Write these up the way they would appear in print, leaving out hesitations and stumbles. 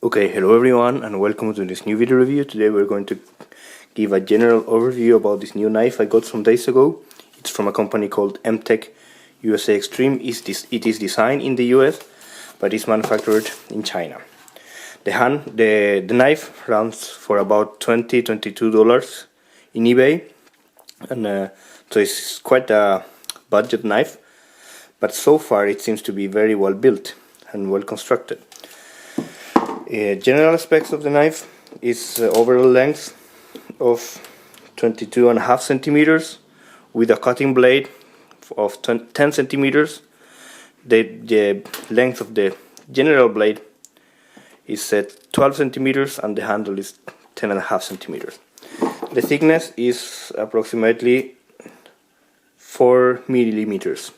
Okay, hello everyone and welcome to this new video review. Today we're going to give a general overview about this new knife I got some days ago. It's from a company called MTech USA Xtreme. It is designed in the US, but it's manufactured in China. The knife runs for about $22 in eBay, and so it's quite a budget knife, but so far it seems to be very well built and well constructed. General specs of the knife is overall length of 22.5 centimeters with a cutting blade of 10 centimeters. The length of the general blade is 12 centimeters and the handle is 10.5 centimeters. The thickness is approximately 4 millimeters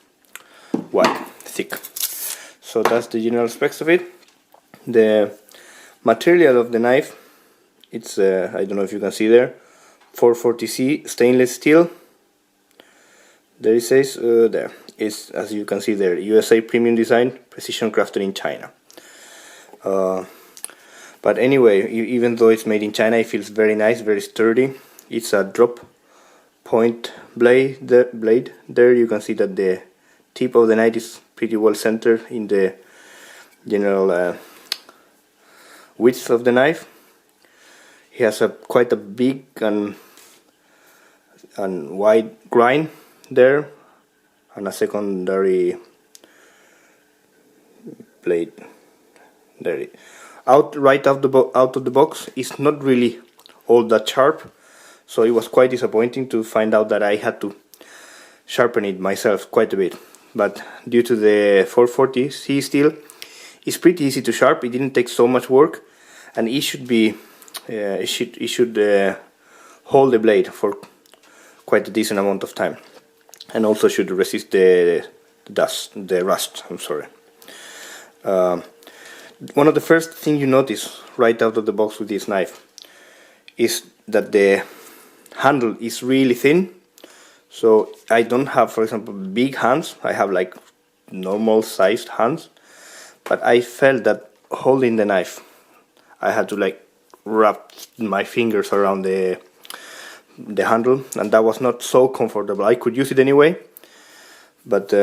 wide, thick. So that's the general specs of it. The material of the knife, it's I don't know if you can see there, 440C stainless steel. There it says there is, as you can see there, USA premium design, precision crafted in China. But anyway, even though it's made in China, it feels very nice, very sturdy. It's a drop point blade. There you can see that the tip of the knife is pretty well centered in the general width of the knife. He has quite a big and wide grind there, and a secondary blade there. Right out of the box is not really all that sharp, so it was quite disappointing to find out that I had to sharpen it myself quite a bit. But due to the 440C steel, it's pretty easy to sharp. It didn't take so much work, and it should be it should hold the blade for quite a decent amount of time, and also should resist the rust. I'm sorry. One of the first things you notice right out of the box with this knife is that the handle is really thin. So I don't have, for example, big hands. I have like normal sized hands, but I felt that holding the knife, I had to like wrap my fingers around the handle, and that was not so comfortable. I could use it anyway, but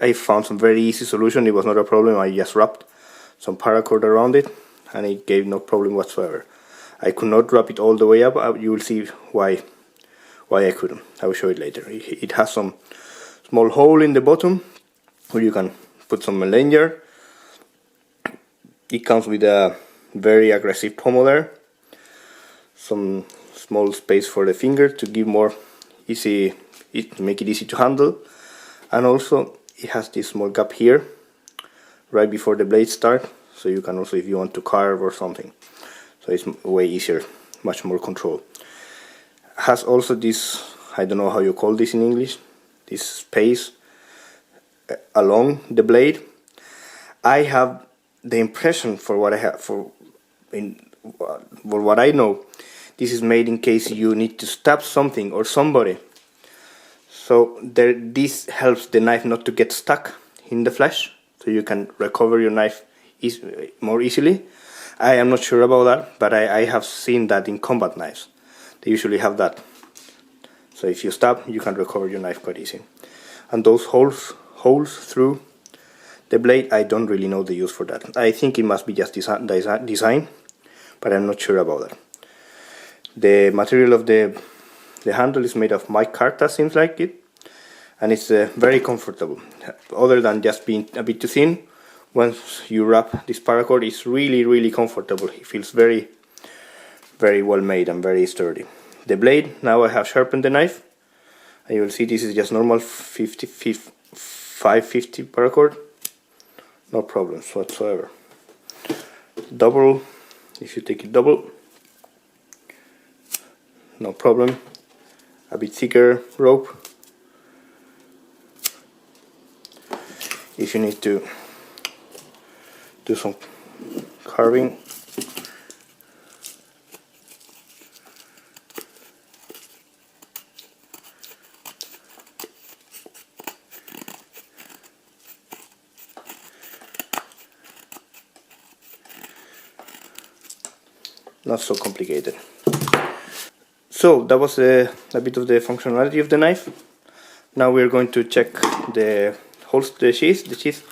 I found some very easy solution. It was not a problem. I just wrapped some paracord around it and it gave no problem whatsoever. I could not wrap it all the way up. You will see why I couldn't. I will show it later. It has some small hole in the bottom where you can put some lanyard. It comes with a very aggressive pommel there, some small space for the finger to give more easy, to make it easy to handle, and also it has this small gap here right before the blade start, so you can also, if you want to carve or something, so it's way easier, much more control. Has also this, I don't know how you call this in English, this space along the blade. I have the impression, for what I know, this is made in case you need to stab something or somebody. So this helps the knife not to get stuck in the flesh, so you can recover your knife more easily. I am not sure about that, but I have seen that in combat knives. They usually have that. So if you stab, you can recover your knife quite easy. And those holes through the blade, I don't really know the use for that. I think it must be just design, but I'm not sure about that. The material of the handle is made of micarta, seems like it, and it's very comfortable. Other than just being a bit too thin, once you wrap this paracord, it's really comfortable. It feels very well made and very sturdy. The blade, now I have sharpened the knife, and you will see this is just normal 550 paracord. No problems whatsoever. Double, if you take it double, no problem. A bit thicker rope. If you need to do some carving, not so complicated. So that was a bit of the functionality of the knife. Now we're going to check the sheath. The sheath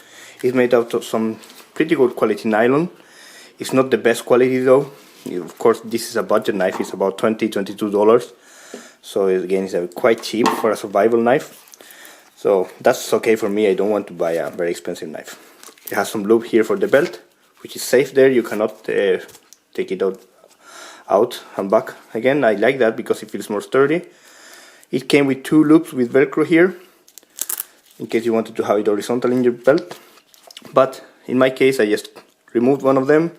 is made out of some pretty good quality nylon. It's not the best quality though. Of course, this is a budget knife. It's about $22. So again, it's quite cheap for a survival knife. So that's okay for me. I don't want to buy a very expensive knife. It has some lube here for the belt, which is safe there. You cannot take it out and back again. I like that because it feels more sturdy. It came with 2 loops with velcro here in case you wanted to have it horizontal in your belt, but in my case I just removed one of them,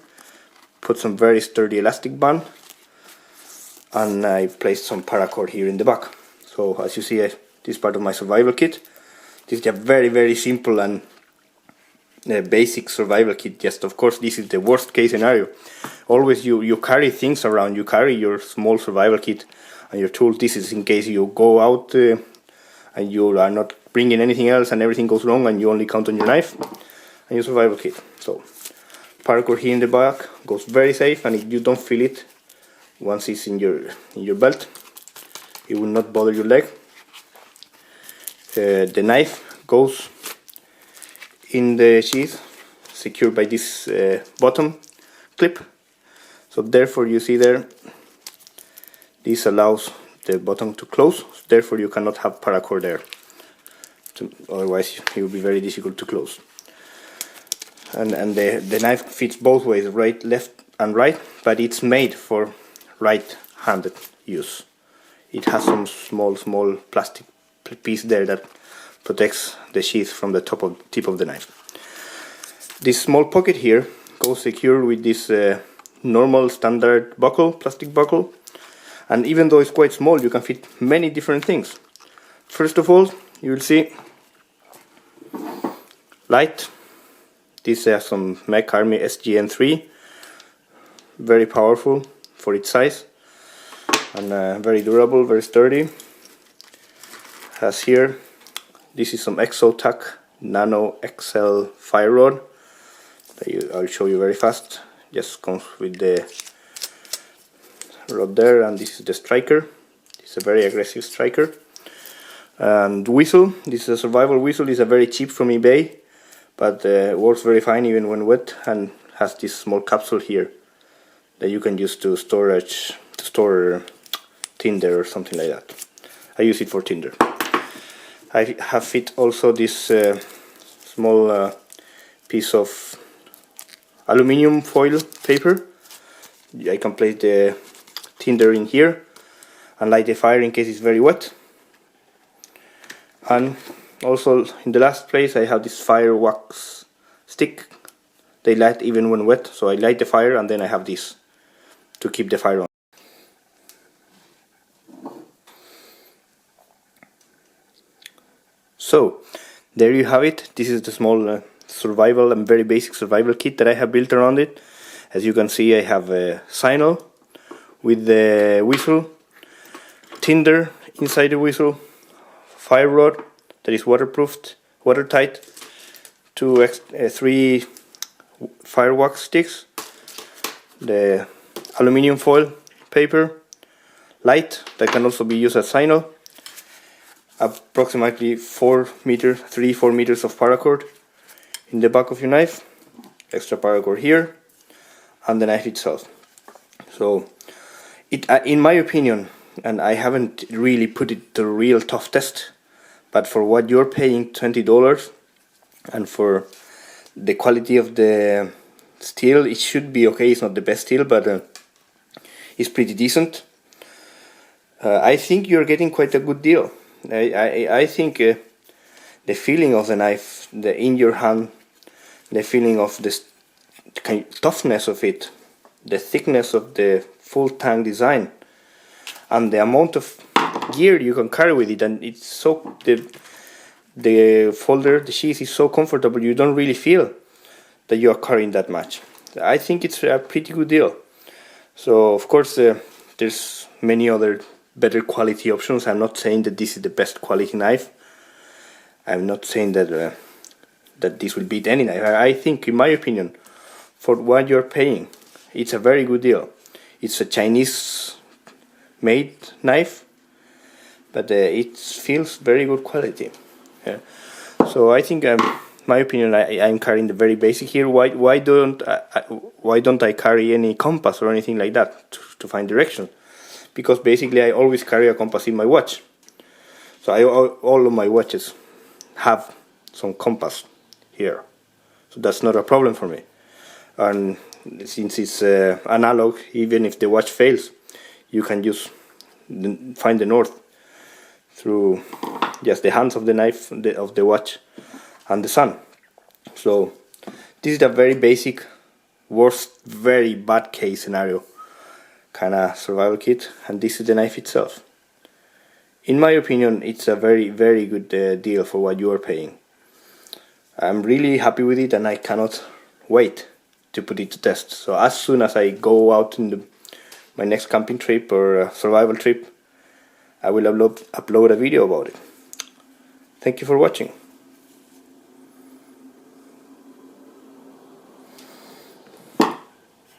put some very sturdy elastic band, and I placed some paracord here in the back. So as you see, this is part of my survival kit. This is a very simple and basic survival kit. Just of course this is the worst case scenario. Always you carry things around. You carry your small survival kit and your tools. This is in case you go out and you are not bringing anything else and everything goes wrong and you only count on your knife and your survival kit. So paracord here in the back goes very safe, and if you don't feel it once it's in your belt, it will not bother your leg. The knife goes in the sheath, secured by this bottom clip. So therefore you see there, this allows the bottom to close, therefore you cannot have paracord there. Otherwise it will be very difficult to close. And the knife fits both ways, right, left and right, but it's made for right-handed use. It has some small plastic piece there that protects the sheath from the tip of the knife. This small pocket here goes secure with this normal standard buckle, plastic buckle, and even though it's quite small, you can fit many different things. First of all, you will see light. This has some MTech Army SGN3, very powerful for its size, and very durable, very sturdy. Has here, this is some Exotac Nano XL fire rod. I'll show you very fast. Just comes with the rod there, and this is the striker. It's a very aggressive striker. And whistle. This is a survival whistle. It's a very cheap from eBay, but works very fine even when wet, and has this small capsule here that you can use to store tinder or something like that. I use it for tinder. I have fit also this small piece of aluminium foil paper. I can place the tinder in here and light the fire in case it's very wet. And also in the last place I have this fire wax stick. They light even when wet, so I light the fire and then I have this to keep the fire on. So there you have it. This is the small survival and very basic survival kit that I have built around it. As you can see, I have a signal with the whistle, tinder inside the whistle, fire rod that is waterproofed, watertight, 3 fire wax sticks, the aluminium foil paper, light that can also be used as signal, approximately 4 meters of paracord in the back of your knife, extra paracord here, and the knife itself. So in my opinion, and I haven't really put it to a real tough test, but for what you're paying, $20, and for the quality of the steel, it should be okay. It's not the best steel, but it's pretty decent. I think you're getting quite a good deal. I think the feeling of the knife, in your hand, the feeling of the kind of toughness of it, the thickness of the full tang design, and the amount of gear you can carry with it, and it's so the folder, the sheath is so comfortable. You don't really feel that you are carrying that much. I think it's a pretty good deal. So of course there's many other better quality options. I'm not saying that this is the best quality knife. I'm not saying that that this will beat any knife. I think, in my opinion, for what you're paying, it's a very good deal. It's a Chinese made knife, but it feels very good quality. Yeah. So I think, my opinion, I'm carrying the very basic here. Why don't I carry any compass or anything like that to find direction? Because basically I always carry a compass in my watch. So all of my watches have some compass here, so that's not a problem for me. And since it's analog, even if the watch fails, you can just find the north through just the hands of the knife of the watch and the sun. So this is a very basic, worst, very bad case scenario kind of survival kit, and this is the knife itself. In my opinion, it's a very, very good deal for what you are paying. I'm really happy with it, and I cannot wait to put it to test. So as soon as I go out in my next camping trip or survival trip, I will upload a video about it. Thank you for watching.